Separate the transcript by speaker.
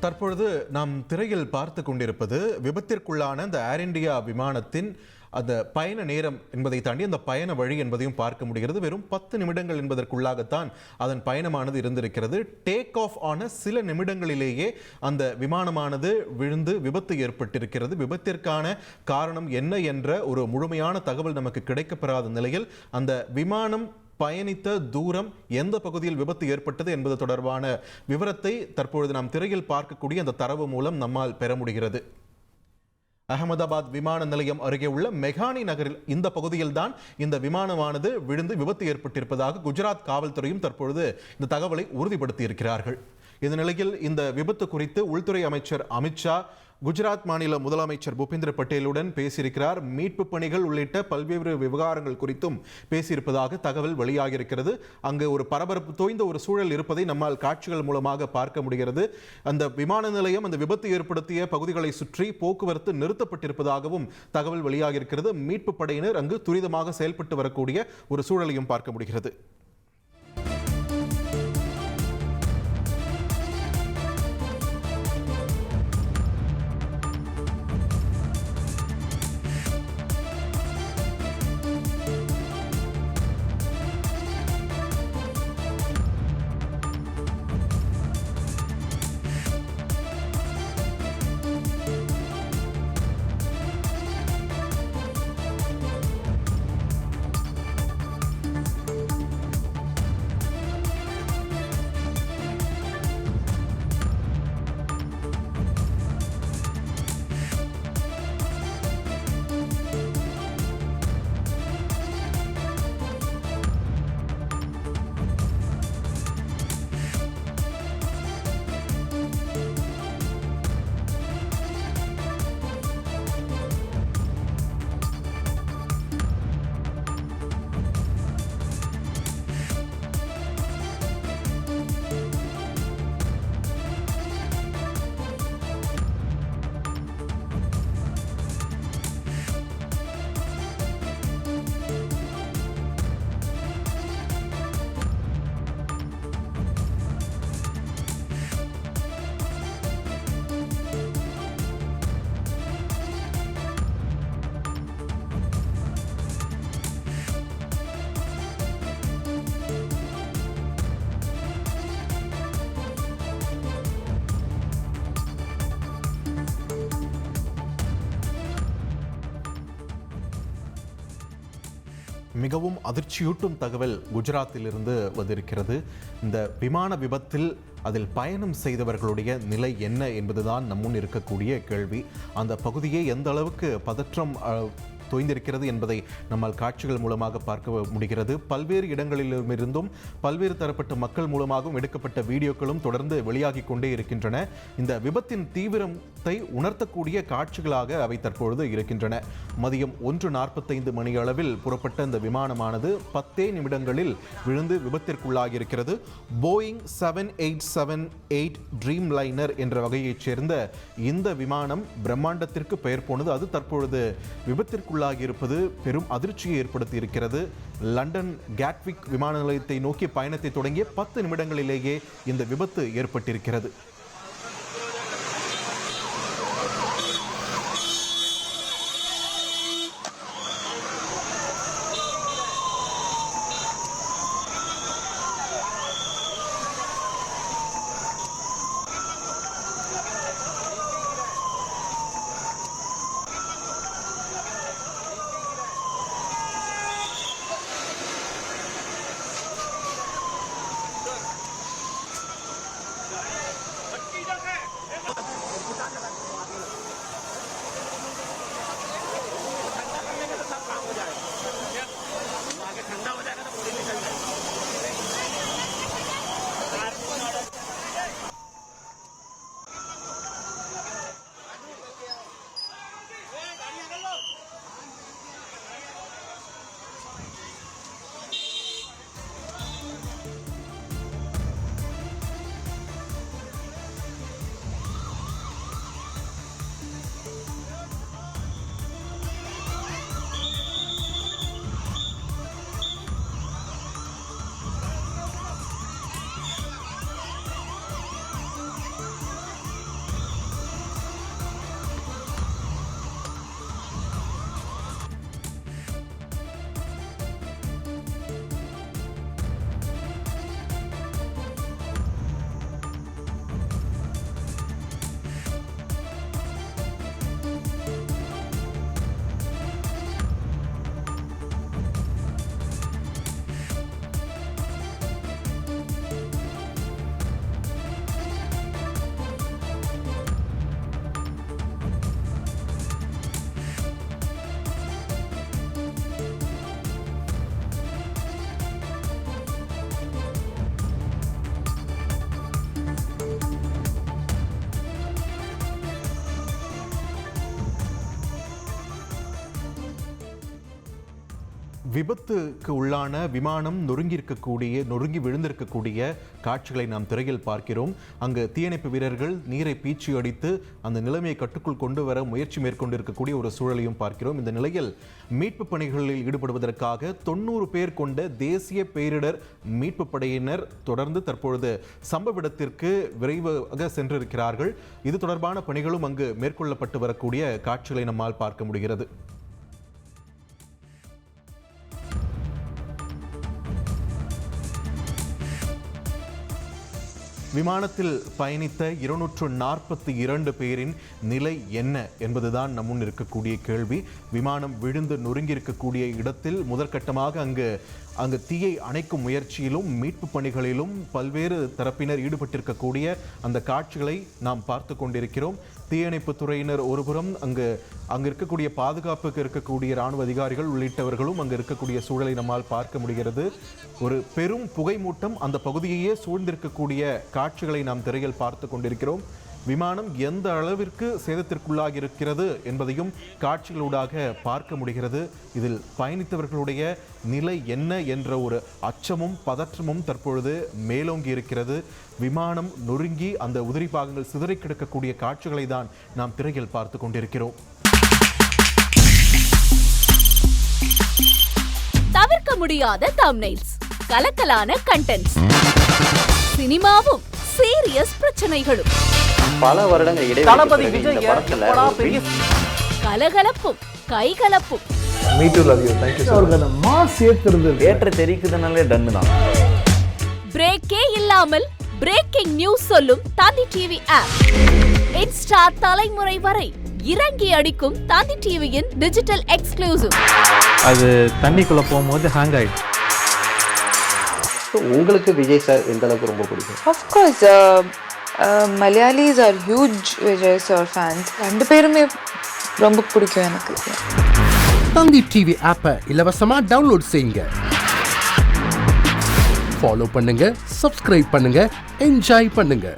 Speaker 1: தற்பொழுது நாம் திரையில் பார்த்து கொண்டிருப்பது விபத்திற்குள்ளான இந்த ஏர் இந்தியா விமானத்தின் அந்த பயண நேரம் என்பதை தாண்டி அந்த பயண வழி என்பதையும் பார்க்க முடிகிறது. வெறும் 10 நிமிடங்கள் என்பதற்குள்ளாகத்தான் அதன் பயணமானது இருந்திருக்கிறது. டேக் ஆஃப் ஆன சில நிமிடங்களிலேயே அந்த விமானமானது விழுந்து விபத்து ஏற்பட்டிருக்கிறது. விபத்திற்கான காரணம் என்ன என்ற ஒரு முழுமையான தகவல் நமக்கு கிடைக்கப்பெறாத நிலையில் அந்த விமானம் பயணித்த தூரம், எந்த பகுதியில் விபத்து ஏற்பட்டது என்பது தொடர்பான விவரத்தை தற்பொழுது நாம் திரையில் பார்க்கக்கூடிய அந்த தரவு மூலம் நம்மால் பெற முடிகிறது. அகமதாபாத் விமான நிலையம் அருகே உள்ள மெகானி நகரில் இந்த பகுதியில்தான் இந்த விமானமானது விழுந்து விபத்து ஏற்பட்டிருப்பதாக குஜராத் காவல்துறையும் தற்பொழுது இந்த தகவலை உறுதிப்படுத்தி இருக்கிறார்கள். இந்த நிலையில் இந்த விபத்து குறித்து உள்துறை அமைச்சர் அமித்ஷா குஜராத் மாநில முதலமைச்சர் பூபேந்திர பட்டேலுடன் பேசியிருக்கிறார். மீட்பு பணிகள் உள்ளிட்ட பல்வேறு விவகாரங்கள் குறித்தும் பேசியிருப்பதாக தகவல் வெளியாகியிருக்கிறது. அங்கு ஒரு பரபரப்பு தோய்ந்த ஒரு சூழல் இருப்பதை நம்மால் காட்சிகள் மூலமாக பார்க்க முடிகிறது. அந்த விமான நிலையம் அந்த விபத்து ஏற்படுத்திய பகுதிகளை சுற்றி போக்குவரத்து நிறுத்தப்பட்டிருப்பதாகவும் தகவல் வெளியாகியிருக்கிறது. மீட்பு படையினர் அங்கு துரிதமாக செயல்பட்டு வரக்கூடிய ஒரு சூழலையும் பார்க்க முடிகிறது. மிகவும் அதிர்ச்சியூட்டும் தகவல் குஜராத்திலிருந்து வந்திருக்கிறது. இந்த விமான விபத்தில் அதில் பயணம் செய்தவர்களுடைய நிலை என்ன என்பதுதான் நம்முன் இருக்கக்கூடிய கேள்வி. அந்த பகுதியே எந்த அளவுக்கு பதற்றம் தோய்ந்திருக்கிறது என்பதை நம்மால் காட்சிகள் மூலமாக பார்க்க முடிகிறது. பல்வேறு இடங்களிலிருந்தும் பல்வேறு தரப்பட்ட மக்கள் மூலமாகவும் எடுக்கப்பட்ட வீடியோக்களும் தொடர்ந்து வெளியாகி கொண்டே இருக்கின்றன. இந்த விபத்தின் தீவிரத்தை உணர்த்தக்கூடிய காட்சிகளாக அவை தற்பொழுது இருக்கின்றன. மதியம் 1:45 மணி அளவில் புறப்பட்ட இந்த விமானமானது 10 நிமிடங்களில் விழுந்து விபத்திற்குள்ளாகி இருக்கிறது. போயிங் 7878 ட்ரீம் லைனர் என்ற வகையைச் சேர்ந்த இந்த விமானம் பிரம்மாண்டத்திற்கு பெயர் போனது. அது தற்பொழுது விபத்திற்குள்ள இருப்பது பெரும் அதிர்ச்சியை ஏற்படுத்தி இருக்கிறது. லண்டன் கேட்விக் விமான நிலையத்தை நோக்கி பயணத்தை தொடங்கிய 10 நிமிடங்களிலேயே இந்த விபத்து ஏற்பட்டிருக்கிறது. விபத்துக்கு உள்ளான விமானம் நொறுங்கி விழுந்திருக்கக்கூடிய காட்சிகளை நாம் திரையில் பார்க்கிறோம். அங்கு தீயணைப்பு வீரர்கள் நீரை பீச்சி அடித்து அந்த நிலைமையை கட்டுக்குள் கொண்டு வர முயற்சி மேற்கொண்டிருக்கக்கூடிய ஒரு சூழலையும் பார்க்கிறோம். இந்த நிலையில் மீட்பு பணிகளில் ஈடுபடுவதற்காக 90 பேர் கொண்ட தேசிய பேரிடர் மீட்பு படையினர் தொடர்ந்து தற்பொழுது சம்பவ இடத்திற்கு விரைவாக சென்றிருக்கிறார்கள். இது தொடர்பான பணிகளும் அங்கு மேற்கொள்ளப்பட்டு வரக்கூடிய காட்சிகளை நம்மால் பார்க்க முடிகிறது. விமானத்தில் பயணித்த 242 பேரின் நிலை என்ன என்பதுதான் நம் முன் இருக்கக்கூடிய கேள்வி. விமானம் விழுந்து நொறுங்கியிருக்கக்கூடிய இடத்தில் முதற்கட்டமாக அங்கு தீயை அணைக்கும் முயற்சியிலும் மீட்பு பணிகளிலும் பல்வேறு தரப்பினர் ஈடுபட்டிருக்கக்கூடிய அந்த காட்சிகளை நாம் பார்த்து கொண்டிருக்கிறோம். தீயணைப்பு துறையினர் ஒருபுறம் அங்கு இருக்கக்கூடிய பாதுகாப்புக்கு இருக்கக்கூடிய இராணுவ அதிகாரிகள் உள்ளிட்டவர்களும் அங்கு இருக்கக்கூடிய சூழலை நம்மால் பார்க்க முடிகிறது. ஒரு பெரும் புகை மூட்டம் அந்த பகுதியையே சூழ்ந்திருக்கக்கூடிய காட்சிகளை நாம் திரையில் பார்த்து கொண்டிருக்கிறோம். விமானம் எந்த அளவிற்கு சேதத்திற்குள்ளாகி இருக்கிறது என்பதையும் காட்சிகளூடாக பார்க்க முடிகிறது. இதில் பயணித்தவர்களுடைய நிலை என்ன என்ற ஒரு அச்சமும் பதற்றமும் தற்பொழுது மேலோங்கி இருக்கிறது. விமானம் நொறுங்கி அந்த உதிரி பாகங்கள் சிதறி கிடக்கக்கூடிய காட்சிகளை தான் நாம் திரையில் பார்த்து கொண்டிருக்கிறோம்.
Speaker 2: தவிர்க்க முடியாத தம்ப்நெயில்ஸ், கலக்கலான கண்டென்ட்ஸ், சினிமாவும் சீரியஸ் பிரச்சனைகளும்,
Speaker 3: பல வருடங்கள் இடைவெளி
Speaker 2: கலகலப்பும் கைகலப்பும், பிரேக்கே இல்லாமல் பிரேக்கிங் நியூஸ் சொல்லும் தந்தி டிவி ஆப். இன்ஸ்டா தலைமுறை வரை இறங்கி அடிக்கும் தந்தி டிவியின் டிஜிட்டல் எக்ஸ்க்ளூசிவ்.
Speaker 4: அது தண்ணிக்குள்ள போகும்போது ஹேங் ஆயிடுச்சு.
Speaker 3: உங்களுக்கு விஜய் சார் எந்த அளவுக்கு ரொம்ப பிடிக்கும்?
Speaker 5: Of course, Malayalis are huge Vijay sir fans. ரெண்டு பேருமே ரொம்ப பிடிக்கும் எனக்கு.
Speaker 6: தந்தி டிவி ஆப்பை இலவசமா டவுன்லோட் செய்யுங்க. ஃபாலோ பண்ணுங்க, சப்ஸ்கிரைப் பண்ணுங்க, என்ஜாய் பண்ணுங்க.